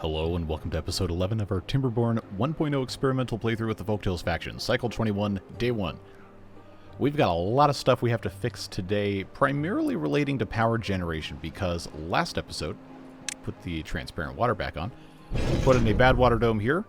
Hello and welcome to episode 11 of our Timberborn 1.0 experimental playthrough with the Folktales faction, Cycle 21, Day 1. We've got a lot of stuff we have to fix today, primarily relating to power generation, because last episode, put the transparent water back on, we put in a bad water dome here,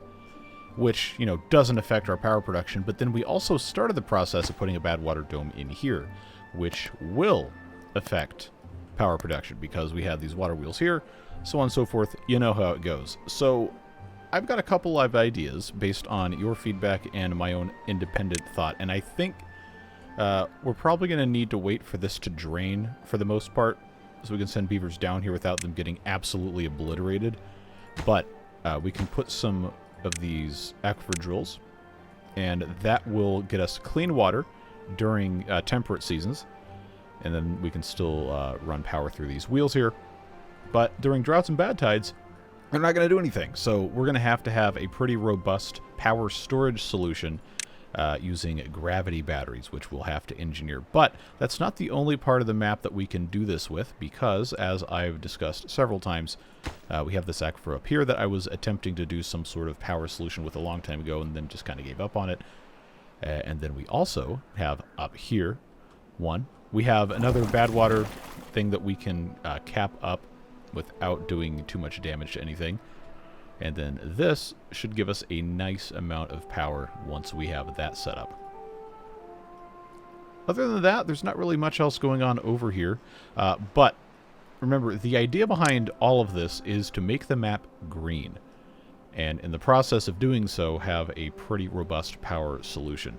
which, doesn't affect our power production, but then we also started the process of putting a bad water dome in here, which will affect power production, because we have these water wheels here, so on and so forth. You know how it goes. So I've got a couple of ideas based on your feedback and my own independent thought, and I think we're probably going to need to wait for this to drain for the most part, so we can send beavers down here without them getting absolutely obliterated. But we can put some of these aquifer drills, and that will get us clean water during temperate seasons, and then we can still run power through these wheels here. But during droughts and bad tides, they're not going to do anything. So we're going to have a pretty robust power storage solution using gravity batteries, which we'll have to engineer. But that's not the only part of the map that we can do this with, because, as I've discussed several times, we have this aquifer up here that I was attempting to do some sort of power solution with a long time ago and then just kind of gave up on it. And then we also have up here, we have another bad water thing that we can cap up without doing too much damage to anything. And then this should give us a nice amount of power once we have that set up. Other than that, there's not really much else going on over here. But remember, the idea behind all of this is to make the map green. And in the process of doing so, have a pretty robust power solution.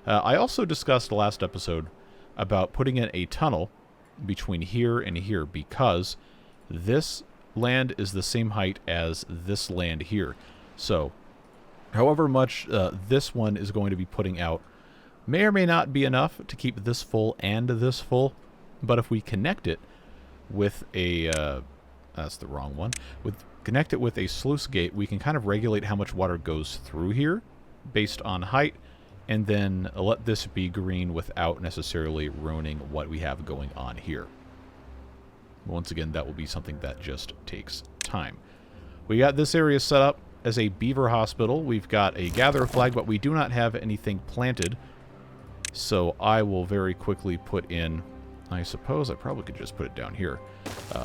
I also discussed last episode about putting in a tunnel between here and here, because this land is the same height as this land here. So, however much this one is going to be putting out may or may not be enough to keep this full and this full. But if we connect it with a... that's the wrong one. Connect it with a sluice gate, we can kind of regulate how much water goes through here based on height, and then let this be green without necessarily ruining what we have going on here. Once again, that will be something that just takes time. We got this area set up as a beaver hospital. We've got a gatherer flag, but we do not have anything planted. So I will very quickly put in, I suppose I probably could just put it down here,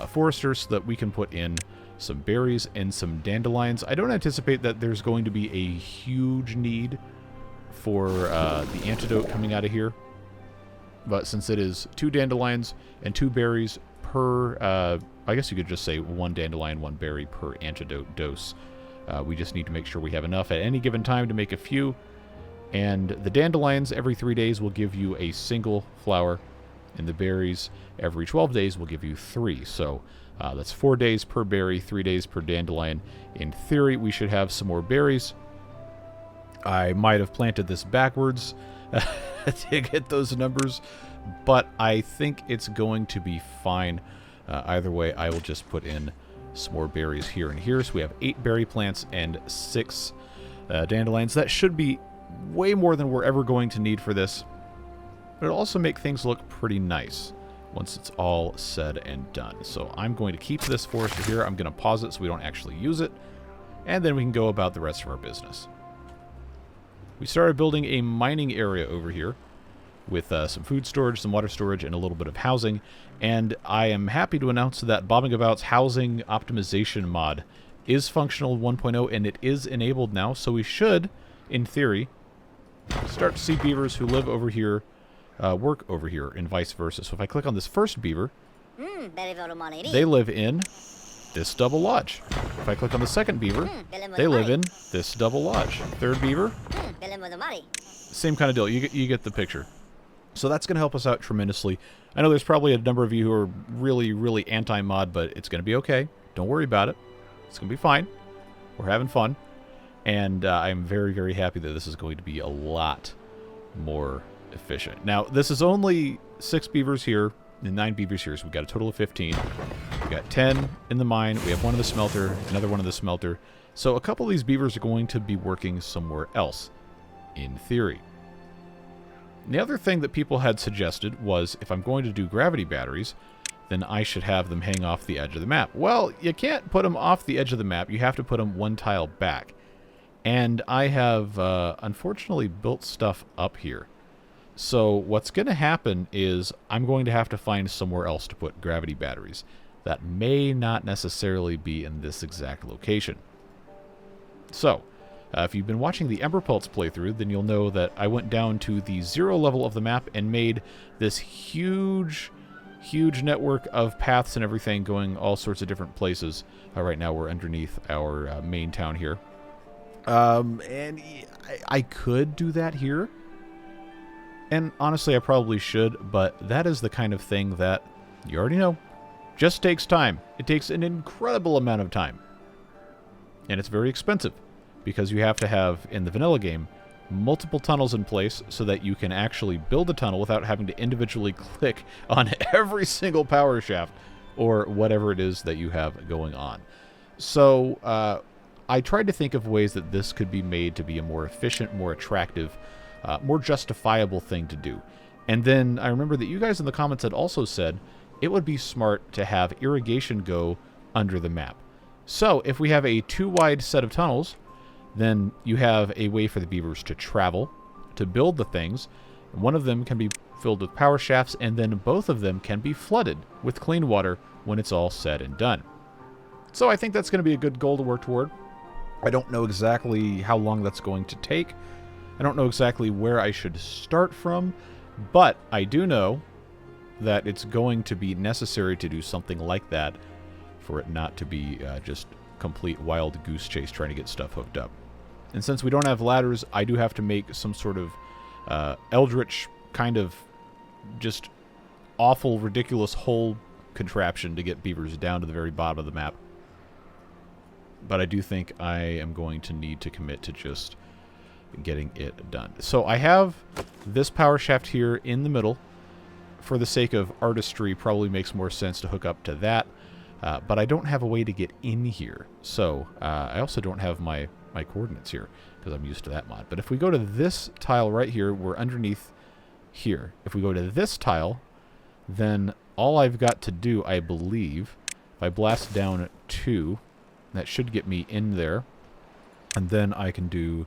forester, so that we can put in some berries and some dandelions. I don't anticipate that there's going to be a huge need for the antidote coming out of here. But since it is 2 dandelions and 2 berries per, I guess you could just say 1 dandelion, 1 berry per antidote dose. We just need to make sure we have enough at any given time to make a few. And the dandelions every 3 days will give you a single flower, and the berries every 12 days will give you 3. So that's 4 days per berry, 3 days per dandelion. In theory, we should have some more berries. I might have planted this backwards to get those numbers, but I think it's going to be fine. Either way, I will just put in some more berries here and here. So we have 8 berry plants and 6 dandelions. That should be way more than we're ever going to need for this. But it'll also make things look pretty nice once it's all said and done. So I'm going to keep this forester here. I'm going to pause it so we don't actually use it. And then we can go about the rest of our business. We started building a mining area over here with some food storage, some water storage, and a little bit of housing. And I am happy to announce that Bobbing About's housing optimization mod is functional 1.0, and it is enabled now. So we should, in theory, start to see beavers who live over here work over here, and vice versa. So if I click on this first beaver, they live in this double lodge. If I click on the second beaver, they live in this double lodge. Third beaver, same kind of deal. You get the picture. So that's going to help us out tremendously. I know there's probably a number of you who are really, really anti-mod, but it's going to be okay. Don't worry about it. It's going to be fine. We're having fun. And I'm very, very happy that this is going to be a lot more efficient. Now, this is only 6 beavers here and 9 beavers here, so we've got a total of 15. We've got 10 in the mine. We have 1 in the smelter, another 1 in the smelter. So a couple of these beavers are going to be working somewhere else, in theory. The other thing that people had suggested was, if I'm going to do gravity batteries, then I should have them hang off the edge of the map. Well, you can't put them off the edge of the map. You have to put them one tile back. And I have, unfortunately, built stuff up here. So what's going to happen is I'm going to have to find somewhere else to put gravity batteries. That may not necessarily be in this exact location. So, if you've been watching the Ember Pulse playthrough, then you'll know that I went down to the 0 level of the map and made this huge network of paths and everything going all sorts of different places. Right now we're underneath our main town here. And I could do that here. And honestly, I probably should, but that is the kind of thing that, you already know, just takes time. It takes an incredible amount of time. And it's very expensive, because you have to have, in the vanilla game, multiple tunnels in place so that you can actually build a tunnel without having to individually click on every single power shaft or whatever it is that you have going on. So, I tried to think of ways that this could be made to be a more efficient, more attractive, more justifiable thing to do. And then I remember that you guys in the comments had also said it would be smart to have irrigation go under the map. So if we have a 2-wide set of tunnels, then you have a way for the beavers to travel, to build the things. One of them can be filled with power shafts, and then both of them can be flooded with clean water when it's all said and done. So I think that's going to be a good goal to work toward. I don't know exactly how long that's going to take. I don't know exactly where I should start from, but I do know that it's going to be necessary to do something like that for it not to be just complete wild goose chase trying to get stuff hooked up. And since we don't have ladders, I do have to make some sort of eldritch kind of just awful, ridiculous hole contraption to get beavers down to the very bottom of the map. But I do think I am going to need to commit to just getting it done. So I have this power shaft here in the middle. For the sake of artistry, probably makes more sense to hook up to that. But I don't have a way to get in here. So I also don't have my coordinates here because I'm used to that mod. But if we go to this tile right here, we're underneath here. If we go to this tile, then all I've got to do, I believe, if I blast down 2, that should get me in there. And then I can do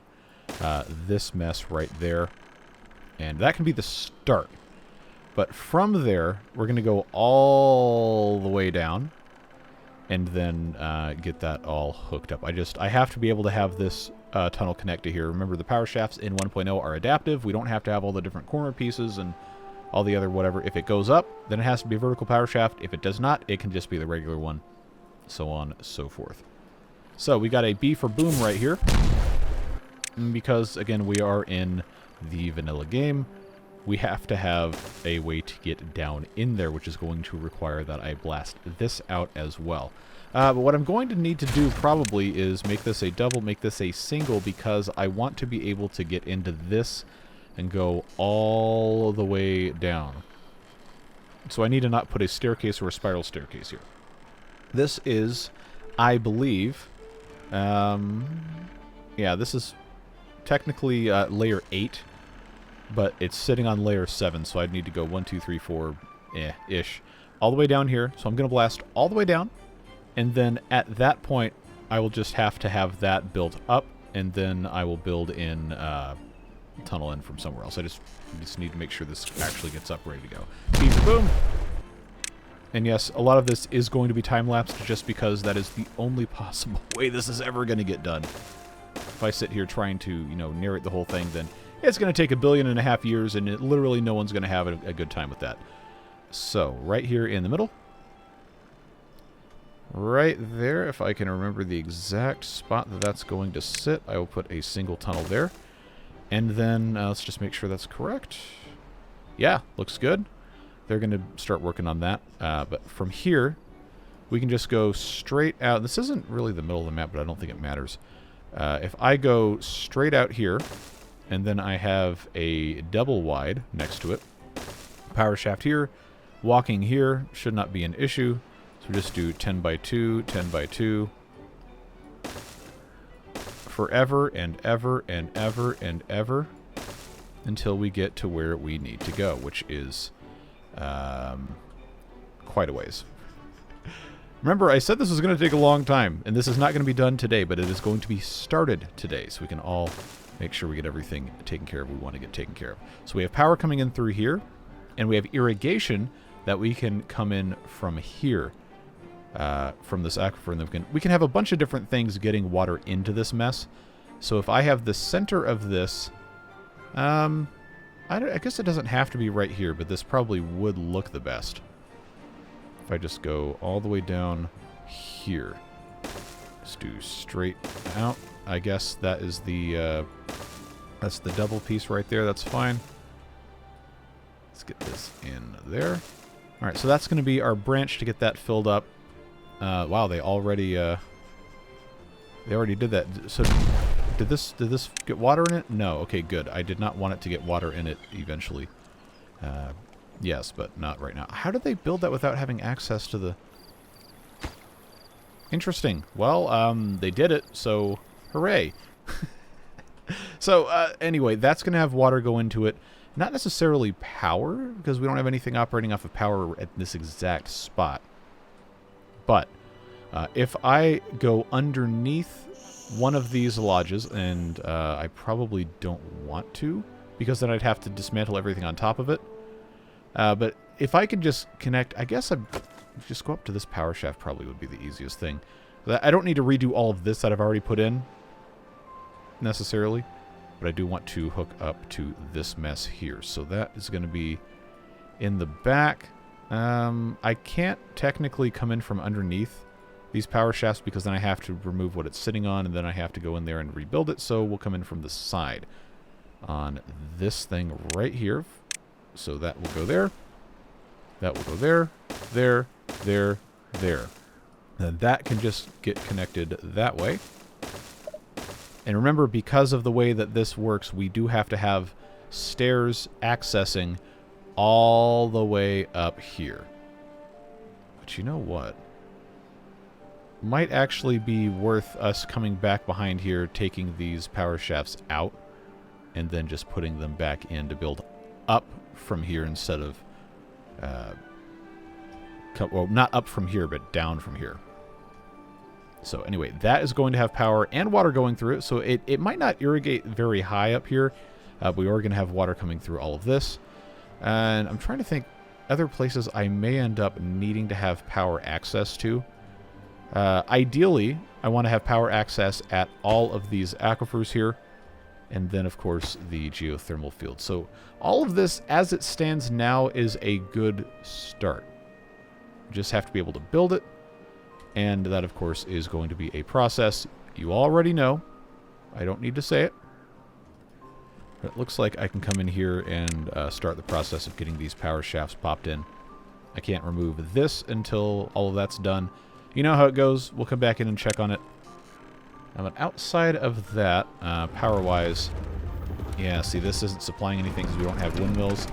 this mess right there. And that can be the start. But from there, we're going to go all the way down and then get that all hooked up. I have to be able to have this tunnel connect to here. Remember, the power shafts in 1.0 are adaptive. We don't have to have all the different corner pieces and all the other whatever. If it goes up, then it has to be a vertical power shaft. If it does not, it can just be the regular one, so on and so forth. So we got a B for boom right here. Because, again, we are in the vanilla game, we have to have a way to get down in there, which is going to require that I blast this out as well. But what I'm going to need to do probably is make this a double, make this a single, because I want to be able to get into this and go all the way down. So I need to not put a staircase or a spiral staircase here. This is, I believe, yeah, this is technically layer 8. But it's sitting on layer 7, so I'd need to go 1, 2, 3, 4, ish, all the way down here. So I'm going to blast all the way down, and then at that point, I will just have to have that built up, and then I will build in tunnel in from somewhere else. I just need to make sure this actually gets up, ready to go. Beaver boom! And yes, a lot of this is going to be time-lapsed just because that is the only possible way this is ever going to get done. If I sit here trying to, narrate the whole thing, then it's going to take 1.5 billion years, and literally no one's going to have a good time with that. So, right here in the middle. Right there, if I can remember the exact spot that that's going to sit, I will put a single tunnel there. And then, let's just make sure that's correct. Yeah, looks good. They're going to start working on that. But from here, we can just go straight out. This isn't really the middle of the map, but I don't think it matters. If I go straight out here, and then I have a double wide next to it. Power shaft here. Walking here should not be an issue. So we just do 10 by 2, 10 by 2. Forever and ever and ever and ever. Until we get to where we need to go, which is quite a ways. Remember, I said this was going to take a long time, and this is not going to be done today, but it is going to be started today, so we can all make sure we get everything taken care of we want to get taken care of. So we have power coming in through here, and we have irrigation that we can come in from here, from this aquifer, and we can have a bunch of different things getting water into this mess. So if I have the center of this, I guess it doesn't have to be right here, but this probably would look the best. If I just go all the way down here, just do straight out. I guess that is that's the double piece right there. That's fine. Let's get this in there. All right, so that's going to be our branch to get that filled up. Wow, they already did that. So did this get water in it? No. Okay, good. I did not want it to get water in it eventually. Yes, but not right now. How did they build that without having access to the... Interesting. Well, they did it, so hooray. So, anyway, that's going to have water go into it. Not necessarily power, because we don't have anything operating off of power at this exact spot. But if I go underneath one of these lodges, and I probably don't want to, because then I'd have to dismantle everything on top of it. But if I could just connect, I guess I'd just go up to this power shaft probably would be the easiest thing. I don't need to redo all of this that I've already put in, necessarily. But I do want to hook up to this mess here. So that is going to be in the back. I can't technically come in from underneath these power shafts because then I have to remove what it's sitting on, and then I have to go in there and rebuild it. So we'll come in from the side on this thing right here. So that will go there. That will go there, there, there, there. Then that can just get connected that way. And remember, because of the way that this works, we do have to have stairs accessing all the way up here. But you know what? Might actually be worth us coming back behind here, taking these power shafts out, and then just putting them back in to build up from here instead of... well, not up from here, but down from here. So anyway, that is going to have power and water going through it. So it might not irrigate very high up here, but we are going to have water coming through all of this. And I'm trying to think other places I may end up needing to have power access to. Ideally, I want to have power access at all of these aquifers here. And then, of course, the geothermal field. So all of this, as it stands now, is a good start. Just have to be able to build it. And that, of course, is going to be a process you already know. I don't need to say it. But it looks like I can come in here and start the process of getting these power shafts popped in. I can't remove this until all of that's done. You know how it goes. We'll come back in and check on it. But outside of that, power-wise, yeah, see, this isn't supplying anything because we don't have windmills.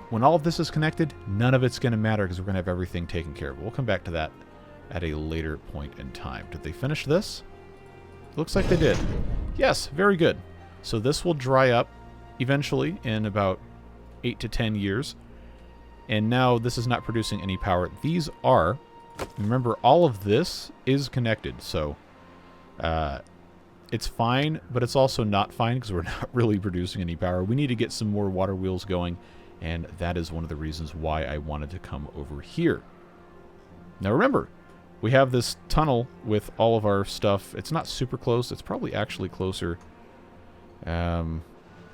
When all of this is connected, none of it's going to matter because we're going to have everything taken care of. We'll come back to that at a later point in time. Did they finish this? Looks like they did. Yes, very good. So this will dry up eventually in about 8 to 10 years. And now this is not producing any power. These are, remember, all of this is connected. So it's fine, but it's also not fine because we're not really producing any power. We need to get some more water wheels going, and that is one of the reasons why I wanted to come over here. Now remember, we have this tunnel with all of our stuff. It's not super close. It's probably actually closer. Oh,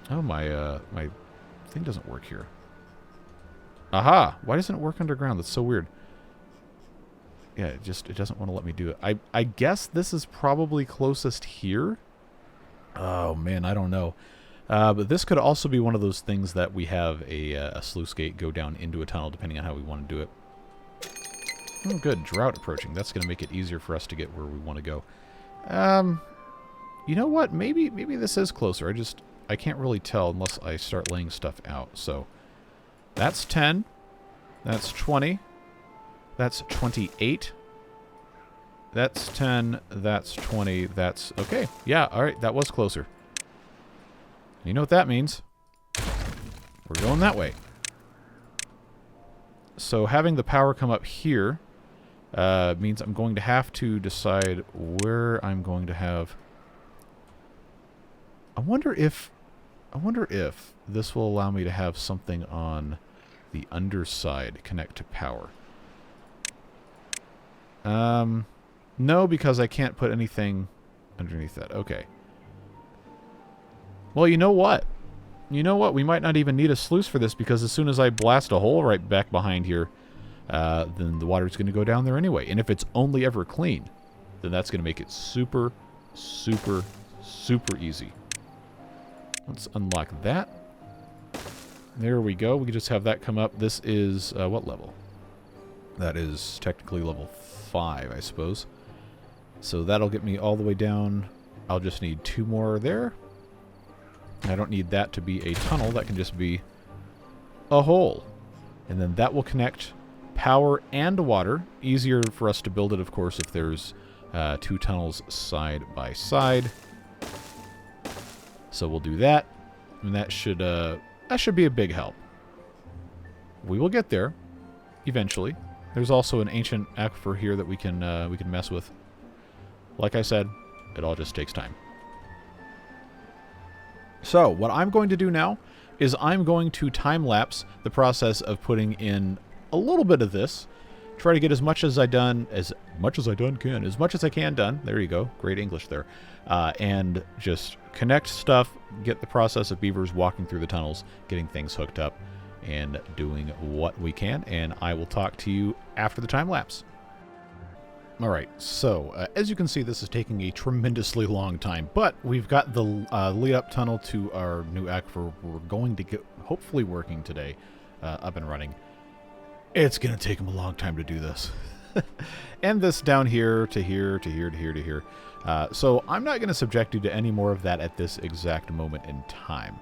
my thing doesn't work here. Aha! Why doesn't it work underground? That's so weird. Yeah, it doesn't want to let me do it. I guess this is probably closest here. Oh, man, I don't know. But this could also be one of those things that we have a sluice gate go down into a tunnel, depending on how we want to do it. Oh, good. Drought approaching. That's going to make it easier for us to get where we want to go. You know what? Maybe this is closer. I can't really tell unless I start laying stuff out. So that's 10. That's 20. That's 28. That's 10. That's 20. That's... Okay. Yeah, all right. That was closer. You know what that means. We're going that way. So having the power come up here means I'm going to have to decide where I'm going to have... I wonder if this will allow me to have something on the underside connect to power. No, because I can't put anything underneath that. Okay. Well, you know what? You know what? We might not even need a sluice for this, because as soon as I blast a hole right back behind here, then the water's going to go down there anyway. And if it's only ever clean, then that's going to make it super, super, super easy. Let's unlock that. There we go. We can just have that come up. This is, what level? That is technically level 5, I suppose. So that'll get me all the way down. I'll just need 2 more there. I don't need that to be a tunnel. That can just be a hole. And then that will connect power and water. Easier for us to build it, of course, if there's 2 tunnels side by side. So we'll do that. And that should be a big help. We will get there eventually. There's also an ancient aquifer here that we can mess with. Like I said, it all just takes time. So, what I'm going to do now is I'm going to time-lapse the process of putting in a little bit of this. Try to get as much as I can done. There you go. Great English there. And just connect stuff, get the process of beavers walking through the tunnels, getting things hooked up, and doing what we can. And I will talk to you after the time-lapse. Alright, so as you can see, this is taking a tremendously long time, but we've got the lead-up tunnel to our new aquifer. We're going to get, hopefully working today, up and running. It's going to take them a long time to do this. And this down here to here to here to here to here. So I'm not going to subject you to any more of that at this exact moment in time.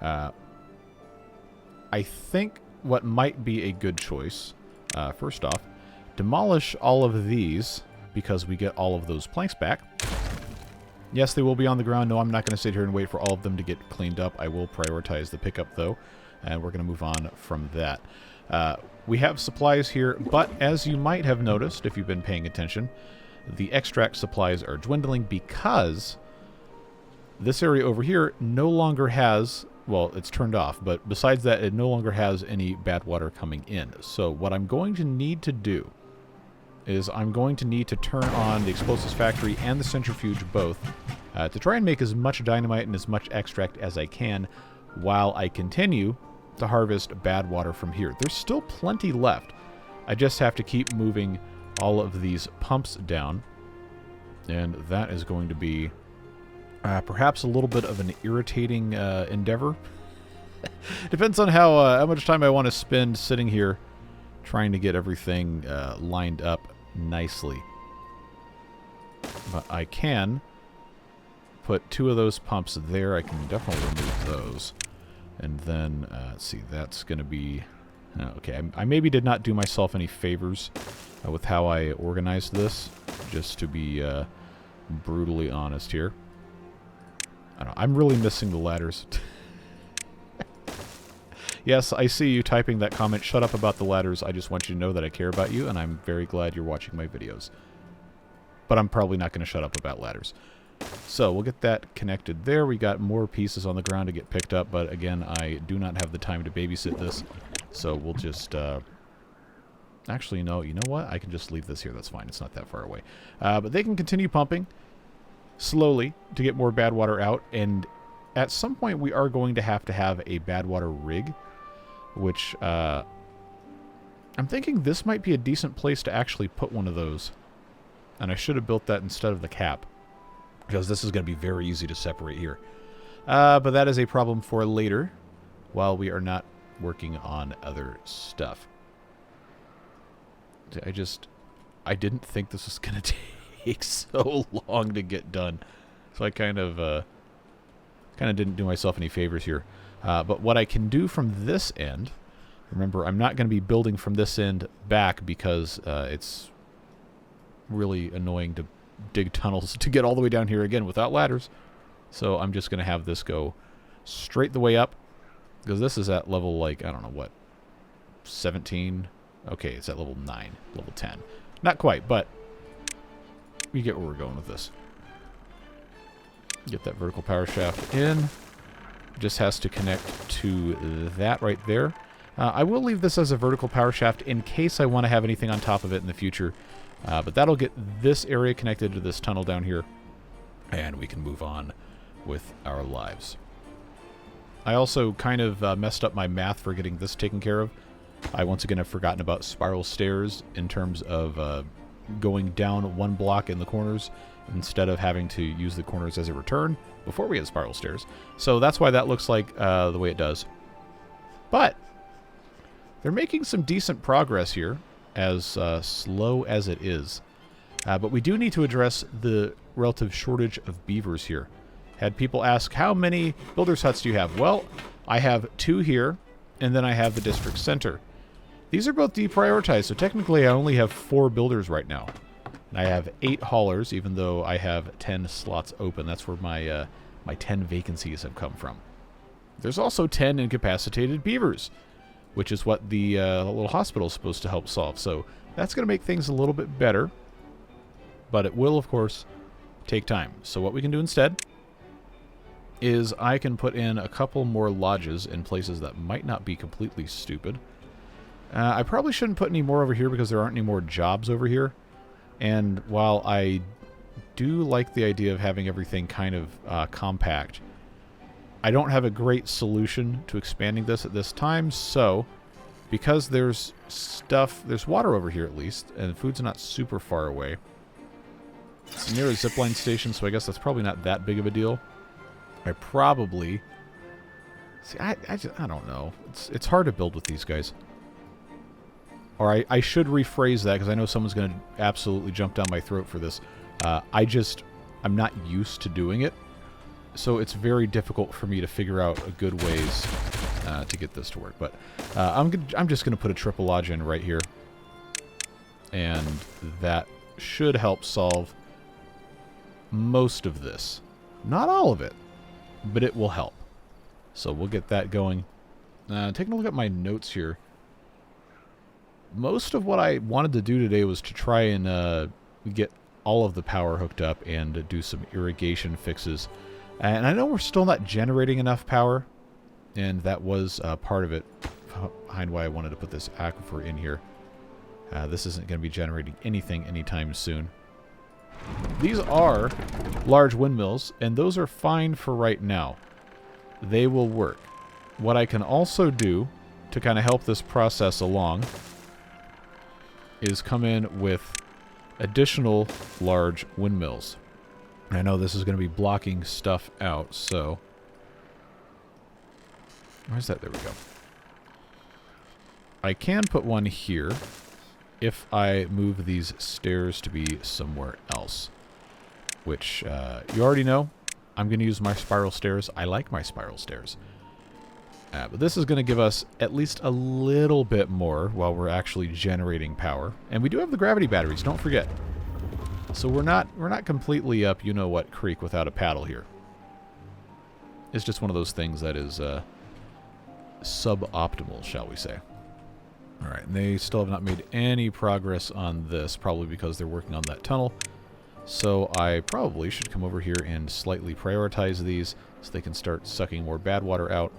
I think what might be a good choice, first off, demolish all of these because we get all of those planks back. Yes, they will be on the ground. No, I'm not going to sit here and wait for all of them to get cleaned up. I will prioritize the pickup, though, and we're going to move on from that. We have supplies here, but as you might have noticed if you've been paying attention, the extract supplies are dwindling because this area over here no longer has... Well, it's turned off, but besides that, it no longer has any bad water coming in. So what I'm going to need to do is I'm going to need to turn on the explosives factory and the centrifuge both to try and make as much dynamite and as much extract as I can while I continue to harvest bad water from here. There's still plenty left. I just have to keep moving all of these pumps down, and that is going to be perhaps a little bit of an irritating endeavor. Depends on how much time I want to spend sitting here trying to get everything lined up nicely. But I can put 2 of those pumps there. I can definitely remove those. And then, let's see, that's going to be... okay, I maybe did not do myself any favors with how I organized this, just to be brutally honest here. I don't know, I'm really missing the ladders. Yes, I see you typing that comment. Shut up about the ladders. I just want you to know that I care about you, and I'm very glad you're watching my videos. But I'm probably not going to shut up about ladders. So, we'll get that connected there. We got more pieces on the ground to get picked up, but again, I do not have the time to babysit this. So, we'll just... Actually, no, you know what? I can just leave this here. That's fine. It's not that far away. But they can continue pumping slowly to get more bad water out, and at some point we are going to have a bad water rig, which I'm thinking this might be a decent place to actually put one of those, and I should have built that instead of the cap, because this is going to be very easy to separate here. But that is a problem for later, while we are not working on other stuff. I didn't think this was going to take so long to get done. So I kind of didn't do myself any favors here. But what I can do from this end, remember, I'm not going to be building from this end back because it's really annoying to dig tunnels to get all the way down here again without ladders. So I'm just going to have this go straight the way up, because this is at level, like, I don't know what, 17, Okay, it's at level 9, level 10. Not quite, but we get where we're going with this. Get that vertical power shaft in. Just has to connect to that right there. I will leave this as a vertical power shaft in case I want to have anything on top of it in the future. But that'll get this area connected to this tunnel down here. And we can move on with our lives. I also kind of messed up my math for getting this taken care of. I once again have forgotten about spiral stairs in terms of going down one block in the corners instead of having to use the corners as a return before we had spiral stairs. So that's why that looks like the way it does. But they're making some decent progress here, as slow as it is. But we do need to address the relative shortage of beavers here. Had people ask, how many builder's huts do you have? Well, I have 2 here, and then I have the district center. These are both deprioritized, so technically I only have 4 builders right now. And I have 8 haulers, even though I have 10 slots open. That's where my my 10 vacancies have come from. There's also 10 incapacitated beavers, which is what the little hospital is supposed to help solve. So that's going to make things a little bit better, but it will, of course, take time. So what we can do instead is I can put in a couple more lodges in places that might not be completely stupid. I probably shouldn't put any more over here because there aren't any more jobs over here. And while I do like the idea of having everything kind of compact, I don't have a great solution to expanding this at this time. So because there's water over here at least, and food's not super far away. It's near a zipline station, so I guess that's probably not that big of a deal. I probably... See, I don't know. It's hard to build with these guys. Or I should rephrase that, because I know someone's going to absolutely jump down my throat for this. I'm not used to doing it, so it's very difficult for me to figure out a good ways to get this to work. But I'm just going to put a triple lodge in right here, and that should help solve most of this. Not all of it, but it will help. So we'll get that going. Taking a look at my notes here. Most of what I wanted to do today was to try and get all of the power hooked up and do some irrigation fixes. And I know we're still not generating enough power, and that was part of it behind why I wanted to put this aquifer in here. This isn't going to be generating anything anytime soon. These are large windmills, and those are fine for right now. They will work. What I can also do to kind of help this process along is come in with additional large windmills. I know this is going to be blocking stuff out, so... Where's that? There we go. I can put one here if I move these stairs to be somewhere else. Which, you already know, I'm going to use my spiral stairs. I like my spiral stairs. But this is going to give us at least a little bit more while we're actually generating power. And we do have the gravity batteries, don't forget. So we're not completely up you-know-what creek without a paddle here. It's just one of those things that is suboptimal, shall we say. Alright, and they still have not made any progress on this, probably because they're working on that tunnel. So I probably should come over here and slightly prioritize these so they can start sucking more bad water out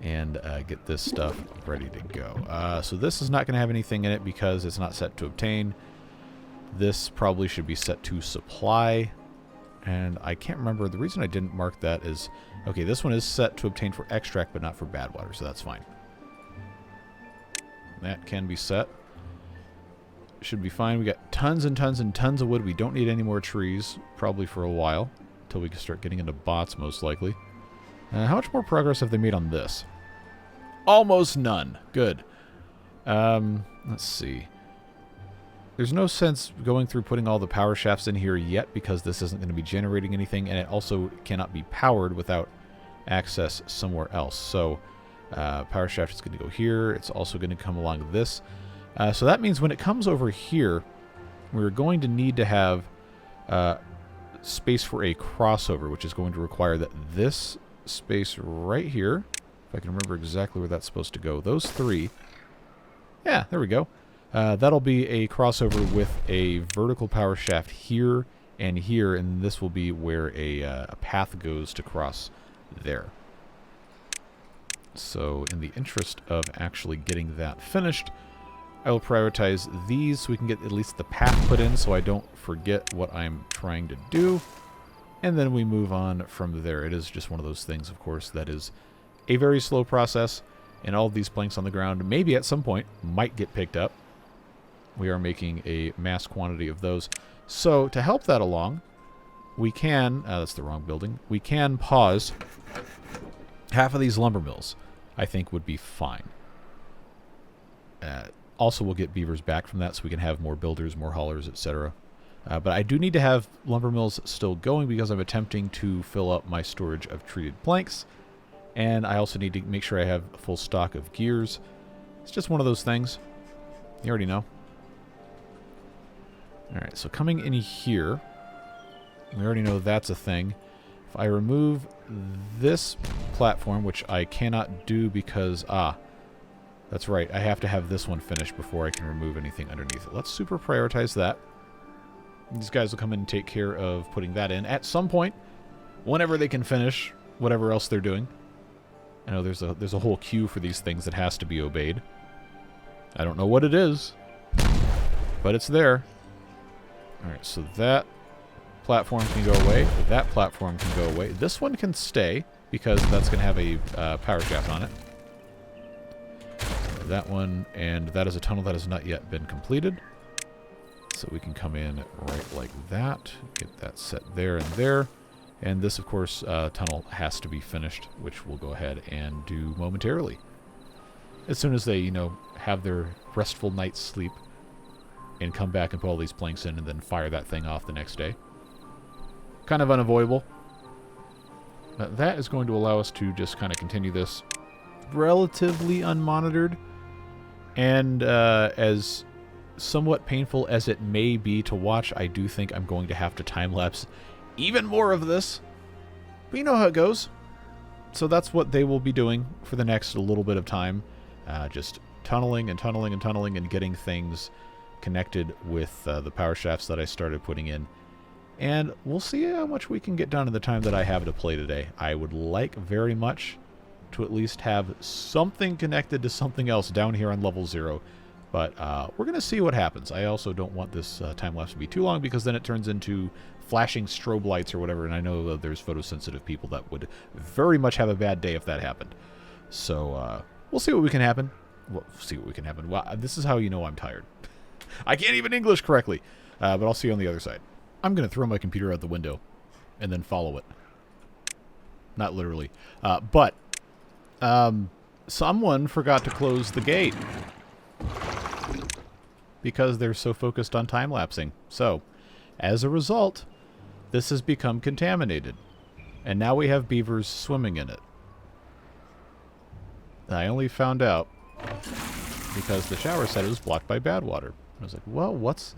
and get this stuff ready to go. So this is not going to have anything in it because it's not set to obtain. This probably should be set to supply. And I can't remember. The reason I didn't mark that is... Okay, this one is set to obtain for extract, but not for bad water, so that's fine. That can be set. Should be fine. We got tons and tons and tons of wood. We don't need any more trees, probably for a while, until we can start getting into bots, most likely. How much more progress have they made on this? Almost none. Good. Let's see. There's no sense going through putting all the power shafts in here yet because this isn't going to be generating anything, and it also cannot be powered without access somewhere else. So power shaft is going to go here. It's also going to come along this. So that means when it comes over here, we're going to need to have space for a crossover, which is going to require that this space right here, if I can remember exactly where that's supposed to go, those three Yeah, there we go. That'll be a crossover with a vertical power shaft here and here, and this will be where a path goes to cross there. So in the interest of actually getting that finished, I will prioritize these so we can get at least the path put in so I don't forget what I'm trying to do. And then we move on from there. It is just one of those things, of course, that is a very slow process. And all of these planks on the ground, maybe at some point, might get picked up. We are making a mass quantity of those. So to help that along, we can, that's the wrong building, we can pause half of these lumber mills. I think would be fine. Also, we'll get beavers back from that so we can have more builders, more haulers, etc. But I do need to have lumber mills still going because I'm attempting to fill up my storage of treated planks. And I also need to make sure I have a full stock of gears. It's just one of those things. You already know. Alright, so coming in here, we already know that's a thing. If I remove this platform, which I cannot do because, that's right, I have to have this one finished before I can remove anything underneath it. Let's super prioritize that. These guys will come in and take care of putting that in at some point, whenever they can finish whatever else they're doing. I know there's a whole queue for these things that has to be obeyed. I don't know what it is, but it's there. Alright, so that platform can go away. That platform can go away. This one can stay, because that's going to have a power shaft on it. That one, and that is a tunnel that has not yet been completed. So we can come in right like that, get that set there and there. And this, of course, tunnel has to be finished, which we'll go ahead and do momentarily. As soon as they, you know, have their restful night's sleep and come back and put all these planks in and then fire that thing off the next day. Kind of unavoidable. But that is going to allow us to just kind of continue this relatively unmonitored. And as somewhat painful as it may be to watch, I do think I'm going to have to time-lapse even more of this. But you know how it goes. So that's what they will be doing for the next little bit of time. Just tunneling and tunneling and tunneling and getting things connected with the power shafts that I started putting in. And we'll see how much we can get done in the time that I have to play today. I would like very much to at least have something connected to something else down here on level 0. But we're going to see what happens. I also don't want this time-lapse to be too long because then it turns into flashing strobe lights or whatever, and I know that there's photosensitive people that would very much have a bad day if that happened. So we'll see what we can happen. Well, see what we can happen. Wow, this is how you know I'm tired. I can't even English correctly, but I'll see you on the other side. I'm going to throw my computer out the window and then follow it. Not literally. But someone forgot to close the gate because they're so focused on time-lapsing. So, as a result, this has become contaminated. And now we have beavers swimming in it. I only found out because the shower said it was blocked by bad water. I was like, well, what's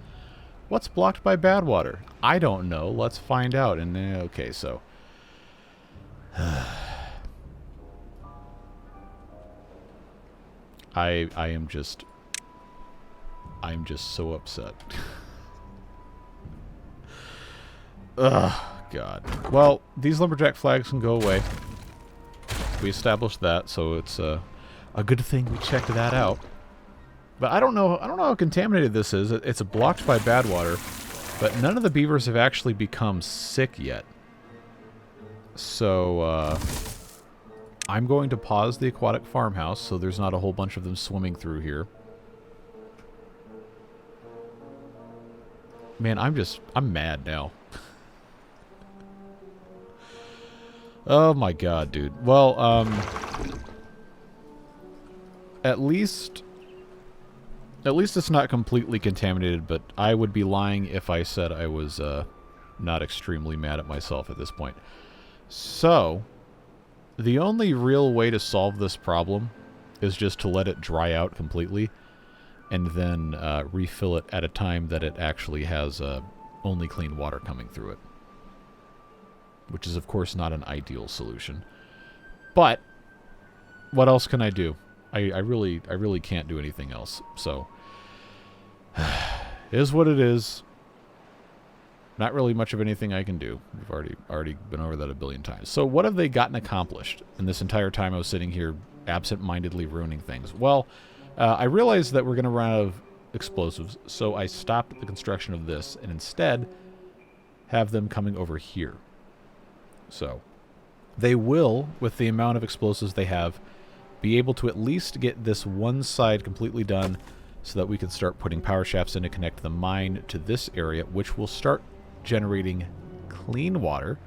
blocked by bad water? I don't know. Let's find out. And okay, so I'm just so upset. Ugh, God. Well, these lumberjack flags can go away. We established that, so it's a good thing we checked that out. But I don't know how contaminated this is. It's blocked by bad water, but none of the beavers have actually become sick yet. So I'm going to pause the aquatic farmhouse so there's not a whole bunch of them swimming through here. Man, I'm mad now. Oh my God, dude. Well, at least it's not completely contaminated, but I would be lying if I said I was not extremely mad at myself at this point. So, the only real way to solve this problem is just to let it dry out completely and then refill it at a time that it actually has only clean water coming through it. Which is, of course, not an ideal solution. But what else can I do? I really can't do anything else. So, it is what it is. Not really much of anything I can do. We've already been over that a billion times. So what have they gotten accomplished in this entire time I was sitting here absent-mindedly ruining things? Well, I realized that we're going to run out of explosives, so I stopped the construction of this and instead have them coming over here. So they will, with the amount of explosives they have, be able to at least get this one side completely done so that we can start putting power shafts in to connect the mine to this area, which will start generating clean water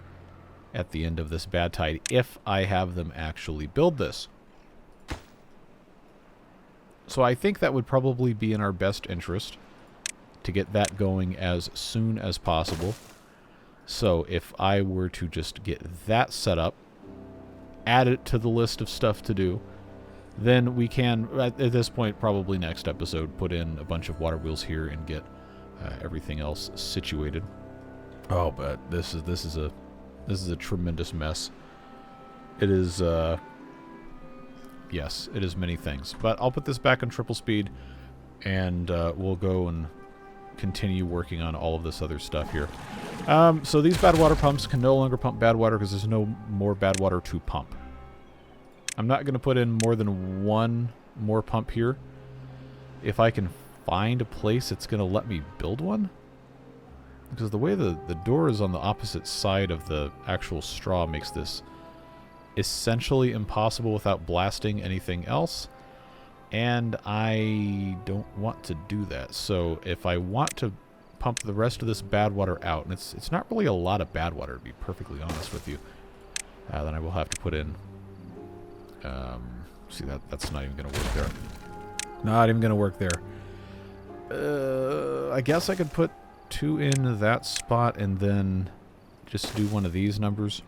at the end of this bad tide if I have them actually build this. So I think that would probably be in our best interest to get that going as soon as possible. So if I were to just get that set up, add it to the list of stuff to do, then we can, at this point, probably next episode, put in a bunch of water wheels here and get everything else situated. Oh, but this is a tremendous mess. It is, yes, it is many things. But I'll put this back on triple speed, and we'll go and continue working on all of this other stuff here. So these bad water pumps can no longer pump bad water because there's no more bad water to pump. I'm not going to put in more than one more pump here. If I can find a place that's going to let me build one. Because the way the door is on the opposite side of the actual straw makes this essentially impossible without blasting anything else. And I don't want to do that. So if I want to pump the rest of this bad water out, and it's not really a lot of bad water, to be perfectly honest with you, then I will have to put in... see, that's not even going to work there. Not even going to work there. I guess I could put 2 in that spot and then just do one of these numbers.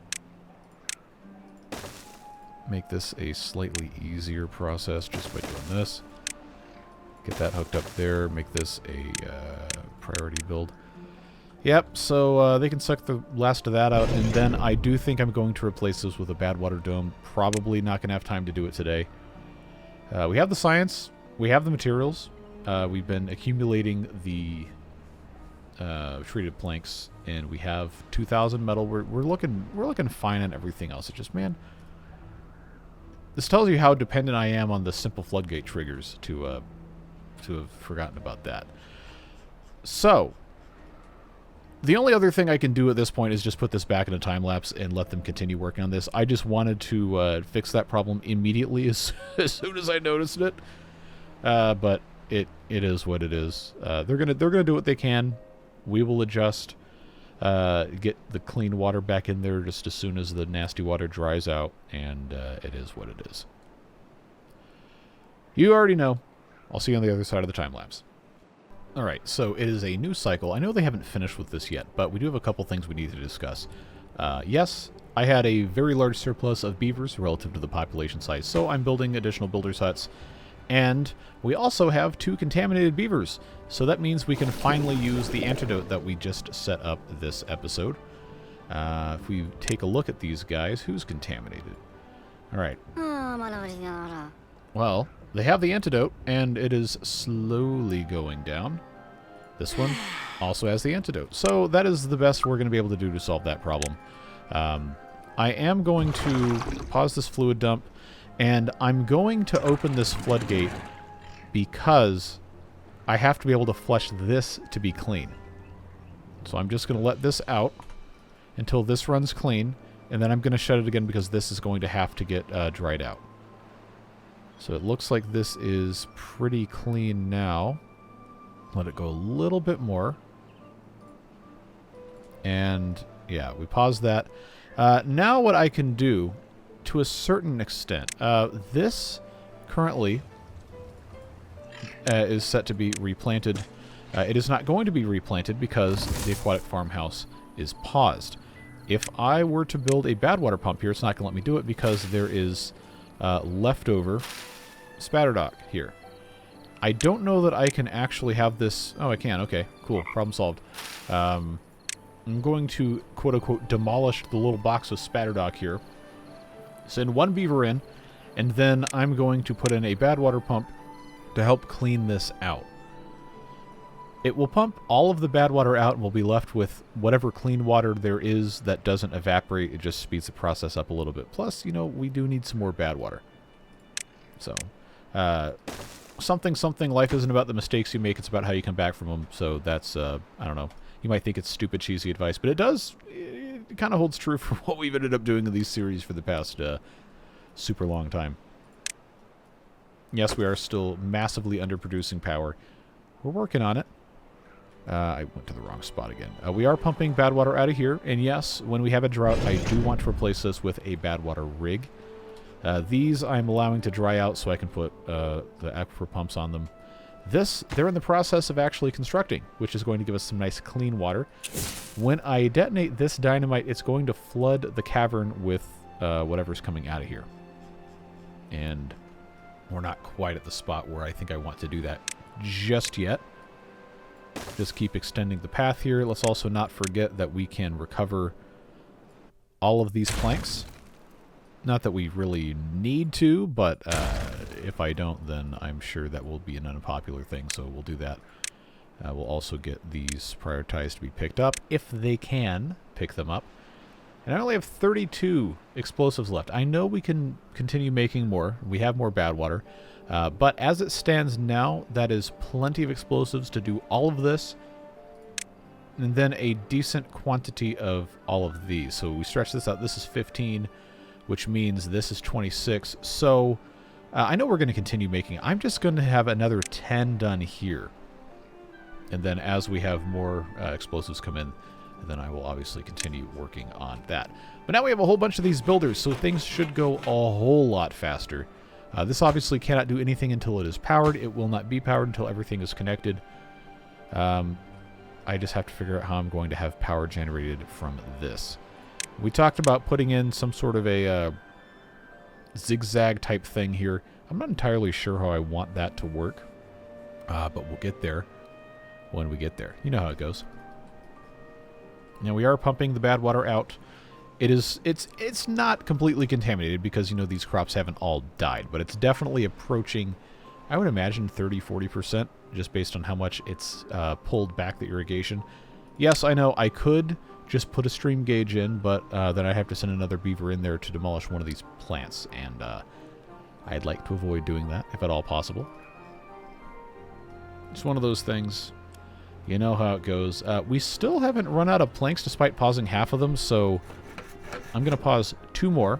Make this a slightly easier process just by doing this. Get that hooked up there. Make this a priority build. Yep, so they can suck the last of that out, and then I do think I'm going to replace this with a bad water dome. Probably not going to have time to do it today. We have the science. We have the materials. We've been accumulating the treated planks, and we have 2,000 metal. We're looking fine on everything else. It's just, man, this tells you how dependent I am on the simple floodgate triggers to have forgotten about that. So the only other thing I can do at this point is just put this back in a time lapse and let them continue working on this. I just wanted to fix that problem immediately as soon as I noticed it. But it is what it is. They're gonna do what they can. We will adjust. Get the clean water back in there just as soon as the nasty water dries out, and it is what it is. You already know. I'll see you on the other side of the time lapse. Alright, so it is a new cycle. I know they haven't finished with this yet, but we do have a couple things we need to discuss. Yes, I had a very large surplus of beavers relative to the population size, so I'm building additional builder's huts. And we also have 2 contaminated beavers, so that means we can finally use the antidote that we just set up this episode. If we take a look at these guys, who's contaminated? Alright. Well, they have the antidote, and it is slowly going down. This one also has the antidote. So that is the best we're going to be able to do to solve that problem. I am going to pause this fluid dump, and I'm going to open this floodgate because I have to be able to flush this to be clean. So I'm just going to let this out until this runs clean, and then I'm going to shut it again because this is going to have to get dried out. So it looks like this is pretty clean now. Let it go a little bit more. And yeah, we pause that. Now what I can do, to a certain extent, this currently is set to be replanted. It is not going to be replanted because the aquatic farmhouse is paused. If I were to build a bad water pump here, it's not going to let me do it because there is leftover spatterdock here. I don't know that I can actually have this... Oh, I can. Okay, cool. Problem solved. I'm going to, quote-unquote, demolish the little box of spatterdock here. Send 1 beaver in, And then I'm going to put in a bad water pump to help clean this out. It will pump all of the bad water out, and we'll be left with whatever clean water there is that doesn't evaporate. It just speeds the process up a little bit. Plus, you know, we do need some more bad water. So, something, life isn't about the mistakes you make, it's about how you come back from them. So that's, I don't know. You might think it's stupid, cheesy advice, but it kind of holds true for what we've ended up doing in these series for the past super long time. Yes, we are still massively underproducing power. We're working on it. I went to the wrong spot again. We are pumping bad water out of here, and yes, when we have a drought, I do want to replace this with a bad water rig. These I'm allowing to dry out so I can put the aquifer pumps on them. This, they're in the process of actually constructing, which is going to give us some nice clean water. When I detonate this dynamite, it's going to flood the cavern with whatever's coming out of here. And we're not quite at the spot where I think I want to do that just yet. Just keep extending the path here. Let's also not forget that we can recover all of these planks. Not that we really need to, but if I don't, then I'm sure that will be an unpopular thing, so we'll do that. We'll also get these prioritized to be picked up, if they can pick them up. And I only have 32 explosives left. I know we can continue making more. We have more bad water. But as it stands now, that is plenty of explosives to do all of this. And then a decent quantity of all of these. So we stretch this out. This is 15, which means this is 26. So I know we're going to continue making. I'm just going to have another 10 done here. And then as we have more explosives come in, then I will obviously continue working on that. But now we have a whole bunch of these builders, so things should go a whole lot faster. This obviously cannot do anything until it is powered. It will not be powered until everything is connected. I just have to figure out how I'm going to have power generated from this. We talked about putting in some sort of a zigzag type thing here. I'm not entirely sure how I want that to work, but we'll get there when we get there. You know how it goes. Now we are pumping the bad water out. It's not completely contaminated because, you know, these crops haven't all died, but it's definitely approaching, I would imagine, 30-40%, just based on how much it's pulled back the irrigation. Yes, I know I could just put a stream gauge in, but then I have to send another beaver in there to demolish one of these plants, and I'd like to avoid doing that, if at all possible. It's one of those things. You know how it goes. We still haven't run out of planks despite pausing half of them, so I'm going to pause 2 more,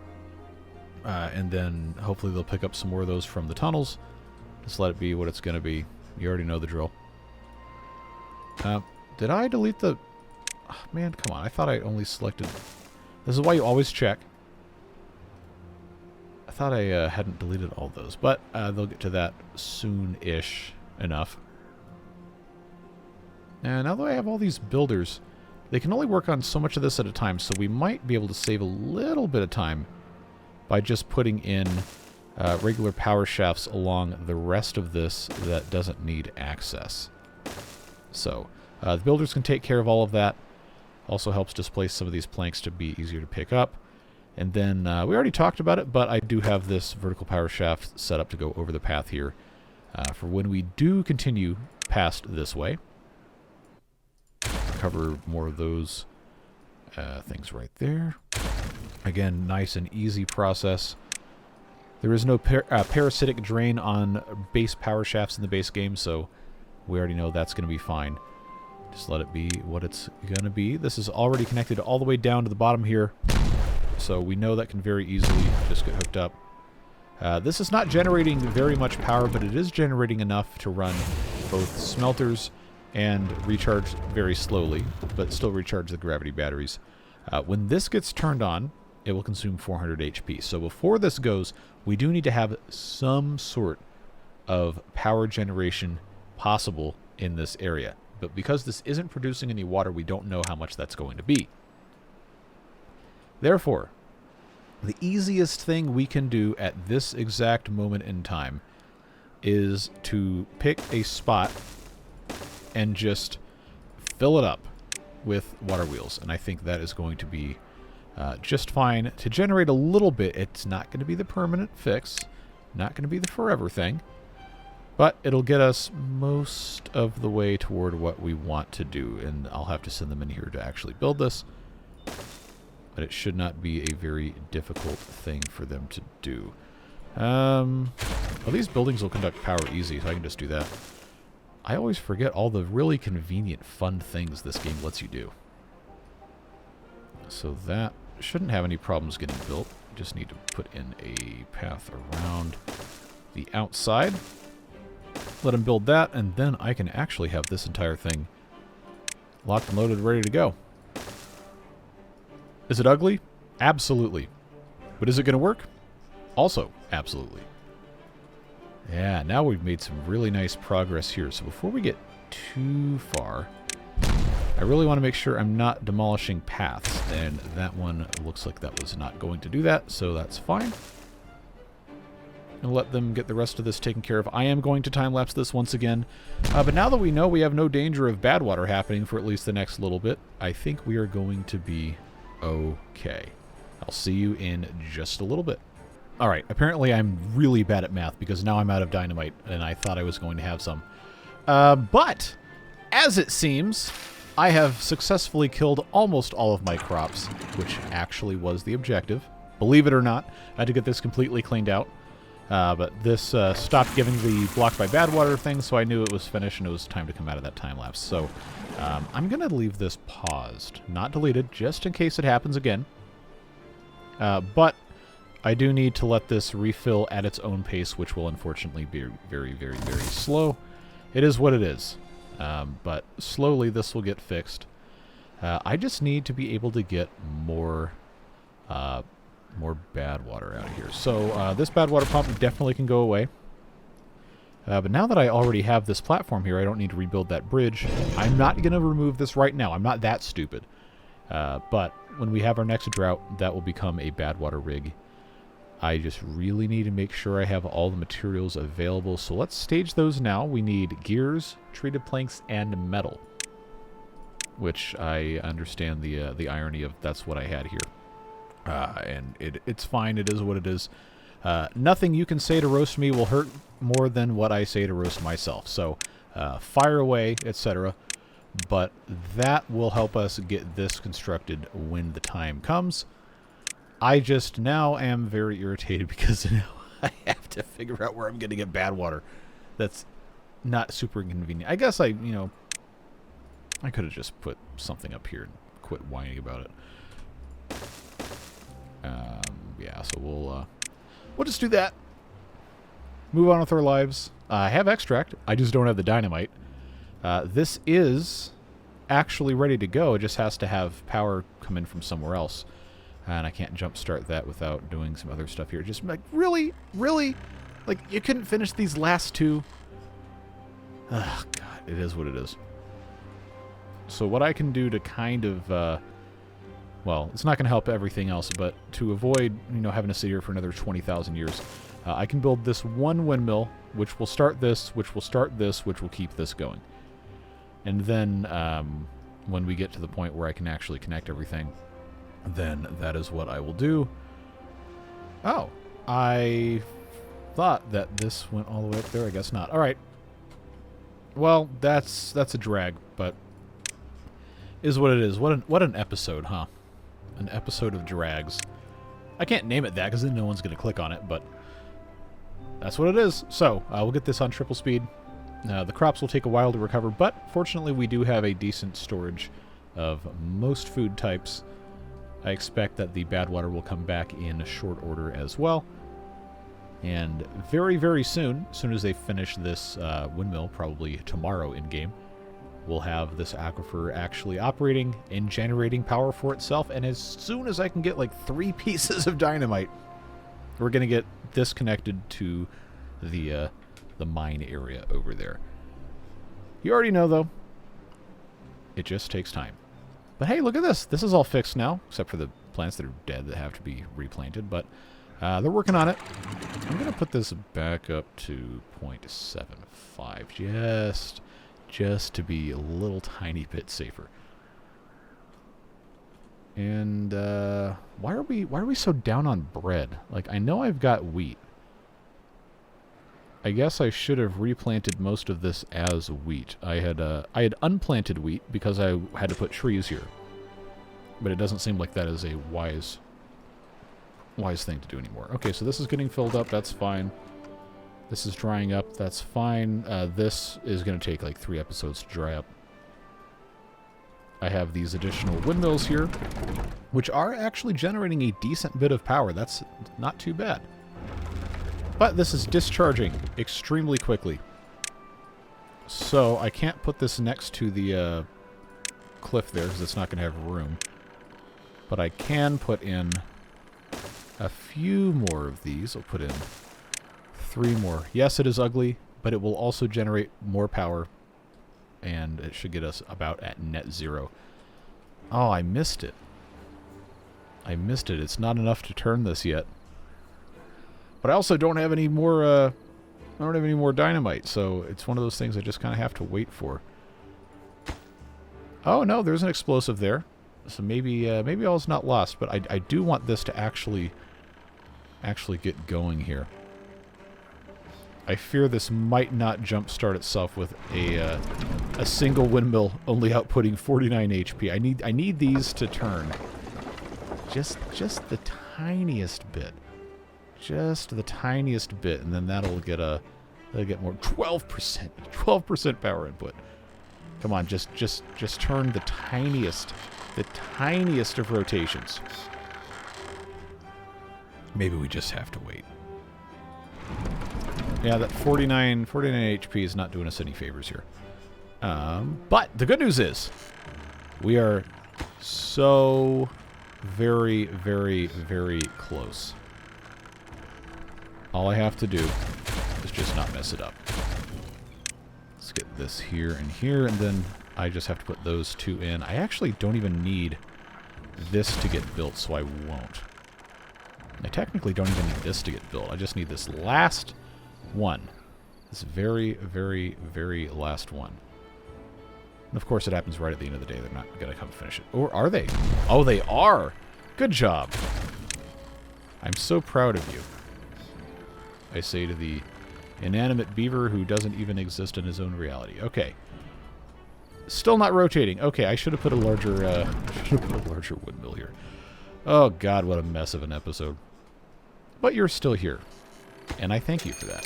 and then hopefully they'll pick up some more of those from the tunnels. Just let it be what it's going to be. You already know the drill. Did I delete the... Oh, man, come on. I thought I only selected... This is why you always check. I thought I hadn't deleted all those, but they'll get to that soon-ish enough. And now that I have all these builders, they can only work on so much of this at a time, so we might be able to save a little bit of time by just putting in regular power shafts along the rest of this that doesn't need access. So, the builders can take care of all of that. Also helps displace some of these planks to be easier to pick up. And then, we already talked about it, but I do have this vertical power shaft set up to go over the path here for when we do continue past this way. Cover more of those things right there. Again, nice and easy process. There is no parasitic drain on base power shafts in the base game, so we already know that's going to be fine. Just let it be what it's going to be. This is already connected all the way down to the bottom here, so we know that can very easily just get hooked up. This is not generating very much power, but it is generating enough to run both smelters and recharge very slowly, but still recharge the gravity batteries. When this gets turned on, it will consume 400 HP. So before this goes, we do need to have some sort of power generation possible in this area. But because this isn't producing any water, we don't know how much that's going to be. Therefore, the easiest thing we can do at this exact moment in time is to pick a spot and just fill it up with water wheels. And I think that is going to be just fine. To generate a little bit, it's not going to be the permanent fix. Not going to be the forever thing. But it'll get us most of the way toward what we want to do. And I'll have to send them in here to actually build this. But it should not be a very difficult thing for them to do. Well, these buildings will conduct power easy, so I can just do that. I always forget all the really convenient, fun things this game lets you do. So that shouldn't have any problems getting built. Just need to put in a path around the outside. Let him build that, and then I can actually have this entire thing locked and loaded, ready to go. Is it ugly? Absolutely. But is it going to work? Also, absolutely. Yeah, now we've made some really nice progress here. So before we get too far, I really want to make sure I'm not demolishing paths. And that one looks like that was not going to do that, so that's fine. And let them get the rest of this taken care of. I am going to time-lapse this once again. But now that we know we have no danger of bad water happening for at least the next little bit, I think we are going to be okay. I'll see you in just a little bit. Alright, apparently I'm really bad at math because now I'm out of dynamite, and I thought I was going to have some. But, as it seems, I have successfully killed almost all of my crops, which actually was the objective. Believe it or not, I had to get this completely cleaned out. But this stopped giving the blocked by bad water thing, so I knew it was finished and it was time to come out of that time lapse. So I'm going to leave this paused, not deleted, just in case it happens again. But I do need to let this refill at its own pace, which will unfortunately be very, very, very slow. It is what it is. But slowly this will get fixed. I just need to be able to get more bad water out of here. So this bad water pump definitely can go away. But now that I already have this platform here, I don't need to rebuild that bridge. I'm not going to remove this right now. I'm not that stupid. But when we have our next drought, that will become a bad water rig. I just really need to make sure I have all the materials available. So let's stage those now. We need gears, treated planks, and metal. Which I understand the irony of that's what I had here. And it's fine. It is what it is. Nothing you can say to roast me will hurt more than what I say to roast myself. So fire away, etc. But that will help us get this constructed when the time comes. I just now am very irritated because now I have to figure out where I'm going to get bad water. That's not super inconvenient. I guess I could have just put something up here and quit whining about it. Yeah, so we'll just do that. Move on with our lives. I have extract. I just don't have the dynamite. This is actually ready to go. It just has to have power come in from somewhere else. And I can't jumpstart that without doing some other stuff here. Just like, really? Really? Like, you couldn't finish these last two? Ugh, God, it is what it is. So what I can do to kind of, well, it's not going to help everything else, but to avoid, having to sit here for another 20,000 years, I can build this one windmill, which will start this, which will start this, which will keep this going. And then when we get to the point where I can actually connect everything, then that is what I will do. Oh, I thought that this went all the way up there. I guess not. All right. Well, that's a drag, but is what it is. What an episode, huh? An episode of drags. I can't name it that because then no one's going to click on it, but that's what it is. So we'll get this on triple speed. The crops will take a while to recover, but fortunately we do have a decent storage of most food types. I expect that the bad water will come back in short order as well. And very, very soon, as soon as they finish this windmill, probably tomorrow in-game, we'll have this aquifer actually operating and generating power for itself. And as soon as I can get like 3 pieces of dynamite, we're going to get this connected to the mine area over there. You already know, though. It just takes time. But hey, look at this. This is all fixed now, except for the plants that are dead that have to be replanted. But they're working on it. I'm going to put this back up to 0.75, just to be a little tiny bit safer. And why are we so down on bread? Like, I know I've got wheat. I guess I should have replanted most of this as wheat. I had unplanted wheat because I had to put trees here. But it doesn't seem like that is a wise thing to do anymore. Okay, so this is getting filled up. That's fine. This is drying up. That's fine. This is going to take like 3 episodes to dry up. I have these additional windmills here, which are actually generating a decent bit of power. That's not too bad. But this is discharging extremely quickly. So I can't put this next to the cliff there because it's not going to have room. But I can put in a few more of these. I'll put in 3 more. Yes, it is ugly, but it will also generate more power. And it should get us about at net 0. Oh, I missed it. I missed it. It's not enough to turn this yet. But I also don't have any more, I don't have any more dynamite, so it's one of those things I just kind of have to wait for. Oh, no, there's an explosive there. So maybe all's not lost, but I do want this to actually get going here. I fear this might not jumpstart itself with a single windmill only outputting 49 HP. I need these to turn just the tiniest bit. Just the tiniest bit, and then that'll get more. 12% power input. Come on, just turn the tiniest of rotations. Maybe we just have to wait. Yeah, that 49 HP is not doing us any favors here. But the good news is we are so very, very, very close. All I have to do is just not mess it up. Let's get this here and here, and then I just have to put those 2 in. I actually don't even need this to get built, so I won't. I technically don't even need this to get built. I just need this last one. This very, very, very last one. And of course it happens right at the end of the day. They're not going to come finish it. Or are they? Oh, they are! Good job. I'm so proud of you. I say to the inanimate beaver who doesn't even exist in his own reality. Okay. Still not rotating. Okay, I should have put a larger windmill here. Oh god, what a mess of an episode. But you're still here. And I thank you for that.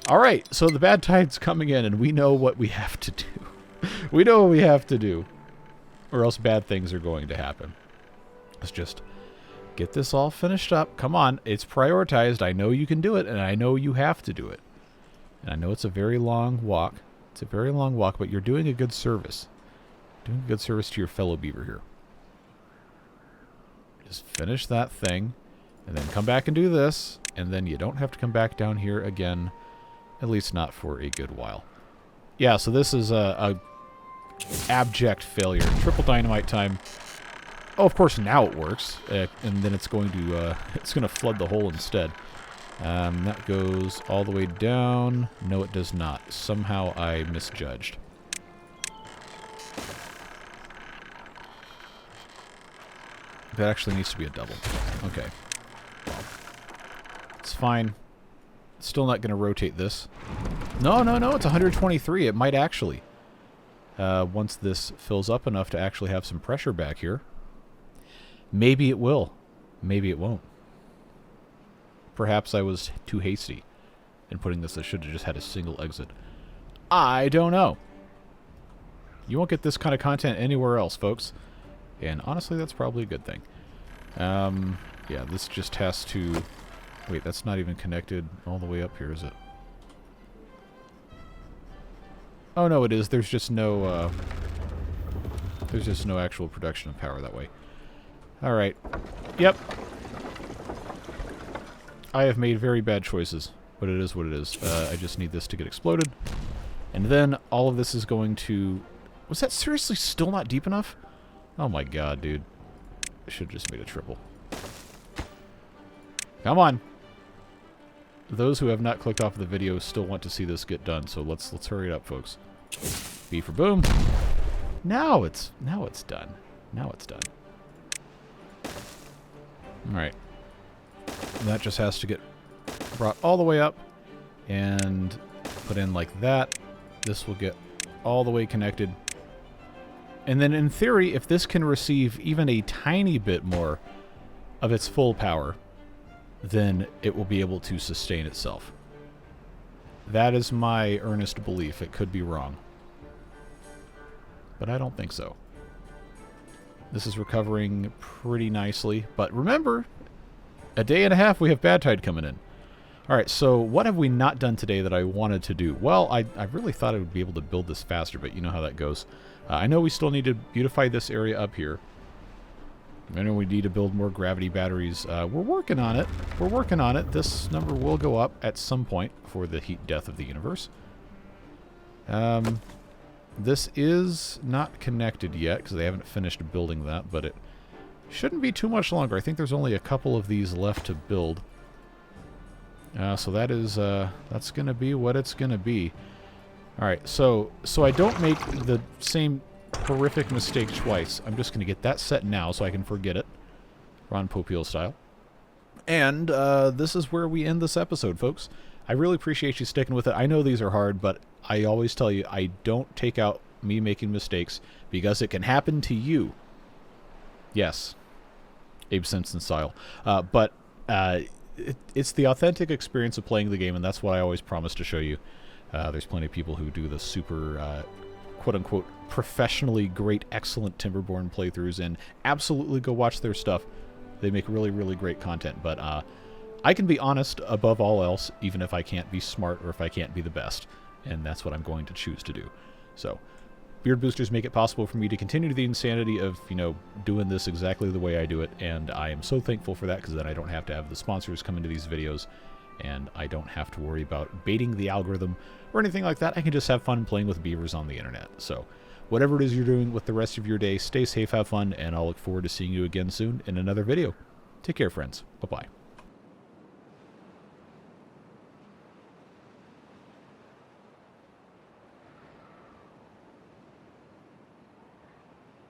Alright, so the bad tide's coming in, and we know what we have to do. We know what we have to do. Or else bad things are going to happen. Let's just get this all finished up. Come on, it's prioritized. I know you can do it, and I know you have to do it. And I know it's a very long walk. It's a very long walk, but you're doing a good service. Doing a good service to your fellow beaver here. Just finish that thing, and then come back and do this, and then you don't have to come back down here again, at least not for a good while. Yeah, so this is a abject failure. Triple dynamite time. Oh, of course, now it works, and then it's going to flood the hole instead. That goes all the way down. No, it does not. Somehow I misjudged. That actually needs to be a double. Okay. Well, it's fine. It's still not going to rotate this. No, no, no, it's 123. It might actually. Once this fills up enough to actually have some pressure back here. Maybe it will. Maybe it won't. Perhaps I was too hasty in putting this. I should have just had a single exit. I don't know. You won't get this kind of content anywhere else, folks. And honestly, that's probably a good thing. Yeah, this just has to... Wait, that's not even connected all the way up here, is it? Oh, no, it is. There's just no actual production of power that way. Alright. Yep. I have made very bad choices, but it is what it is. I just need this to get exploded. And then all of this is going to... Was that seriously still not deep enough? Oh my god, dude. I should have just made a triple. Come on! Those who have not clicked off the video still want to see this get done, so let's hurry it up, folks. B for boom. Now it's done. Now it's done. Alright. That just has to get brought all the way up and put in like that. This will get all the way connected. And then in theory, if this can receive even a tiny bit more of its full power, then it will be able to sustain itself. That is my earnest belief. It could be wrong, but I don't think so. This is recovering pretty nicely, but remember, a day and a half we have bad tide coming in. Alright, so what have we not done today that I wanted to do? Well, I really thought I would be able to build this faster, but you know how that goes. I know we still need to beautify this area up here. I know we need to build more gravity batteries. We're working on it. We're working on it. This number will go up at some point for the heat death of the universe. This is not connected yet because they haven't finished building that, but it shouldn't be too much longer. I think there's only a couple of these left to build. So that is that's going to be what it's going to be. All right, so I don't make the same horrific mistake twice. I'm just going to get that set now so I can forget it, Ron Popeil style. And this is where we end this episode, folks. I really appreciate you sticking with it. I know these are hard, but I always tell you, I don't take out me making mistakes because it can happen to you. Yes, Abe Simpson style. But it's the authentic experience of playing the game, and that's what I always promise to show you. There's plenty of people who do the super, quote-unquote, professionally great, excellent Timberborn playthroughs, and absolutely go watch their stuff. They make really, really great content, but I can be honest above all else, even if I can't be smart or if I can't be the best, and that's what I'm going to choose to do. So, Beard Boosters make it possible for me to continue the insanity of, you know, doing this exactly the way I do it, and I am so thankful for that, because then I don't have to have the sponsors come into these videos, and I don't have to worry about baiting the algorithm or anything like that. I can just have fun playing with beavers on the internet. So, whatever it is you're doing with the rest of your day, stay safe, have fun, and I'll look forward to seeing you again soon in another video. Take care, friends. Bye-bye.